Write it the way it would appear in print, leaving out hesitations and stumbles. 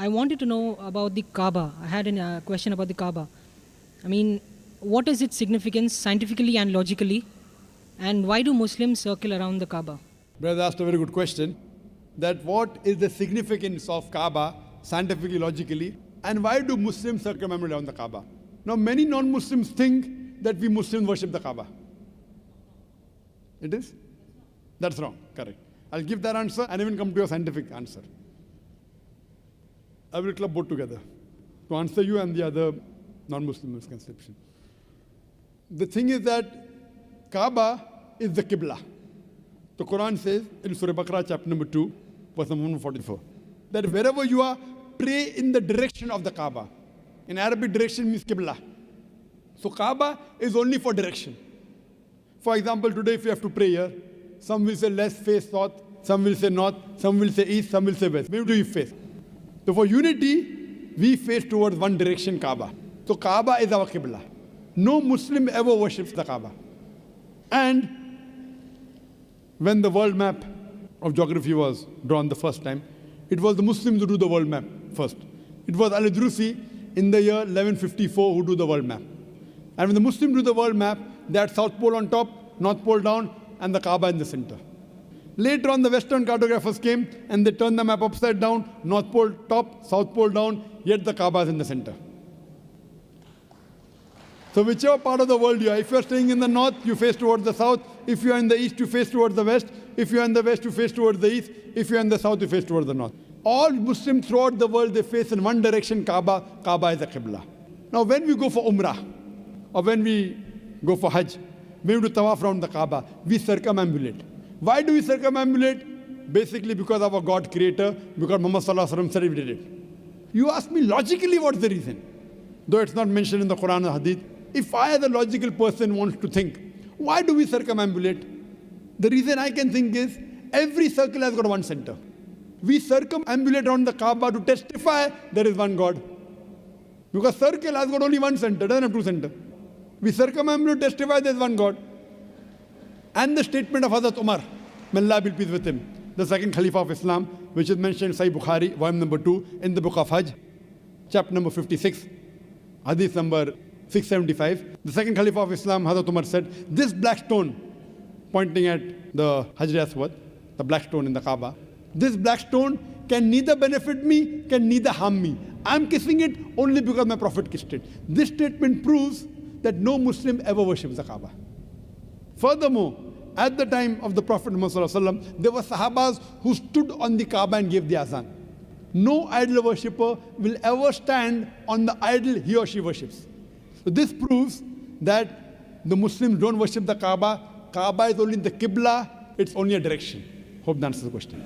I wanted to know about the Kaaba. I had a question about the Kaaba. I mean, what is its significance scientifically and logically? And why do Muslims circle around the Kaaba? Brother asked a very good question. That what is the significance of Kaaba scientifically, logically, and why do Muslims circumambulate around the Kaaba? Now, many non-Muslims think that we Muslims worship the Kaaba. It is? That's wrong. Correct. I'll give that answer and even come to a scientific answer. I will club both together to answer you and the other non-Muslim misconception. The thing is that Kaaba is the Qibla. The Quran says in Surah Baqarah chapter number 2, verse number 144, that wherever you are, pray in the direction of the Kaaba. In Arabic, direction means Qibla. So Kaaba is only for direction. For example, today if you have to pray here, some will say let's face south, some will say north, some will say east, some will say west. Where do you face? So for unity, we face towards one direction, Kaaba. So Kaaba is our Qibla. No Muslim ever worships the Kaaba. And when the world map of geography was drawn the first time, it was the Muslims who do the world map first. It was Al-Idrusi in the year 1154 who do the world map. And when the Muslims do the world map, they had South Pole on top, North Pole down, and the Kaaba in the center. Later on, the Western cartographers came and they turned the map upside down, North Pole top, South Pole down, yet the Kaaba is in the center. So whichever part of the world you are, if you are staying in the north, you face towards the south. If you are in the east, you face towards the west. If you are in the west, you face towards the east. If you are in the south, you face towards the north. All Muslims throughout the world, they face in one direction, Kaaba. Kaaba is the Qibla. Now when we go for Umrah, or when we go for Hajj, when we do tawaf around the Kaaba, we circumambulate. Why do we circumambulate? Basically because of our God creator, because Muhammad Sallallahu Alaihi Wasallam said we did it. You ask me logically what's the reason? Though it's not mentioned in the Quran or Hadith. If I as a logical person wants to think, why do we circumambulate? The reason I can think is, every circle has got one center. We circumambulate around the Kaaba to testify there is one God. Because circle has got only one center, doesn't have two centers. We circumambulate to testify there is one God. And the statement of Hazrat Umar, may Allah be pleased with him, the second Khalifa of Islam, which is mentioned in Sahih Bukhari, volume number 2, in the book of Hajj, chapter number 56, hadith number 675. The second Khalifa of Islam, Hazrat Umar said, this black stone, pointing at the Hajar Aswad, the black stone in the Kaaba, this black stone can neither benefit me, can neither harm me. I'm kissing it only because my Prophet kissed it. This statement proves that no Muslim ever worships the Kaaba. Furthermore, at the time of the Prophet Muhammad, there were Sahabas who stood on the Kaaba and gave the azan. No idol worshipper will ever stand on the idol he or she worships. So this proves that the Muslims don't worship the Kaaba. Kaaba is only the Qibla, it's only a direction. Hope that answers the question.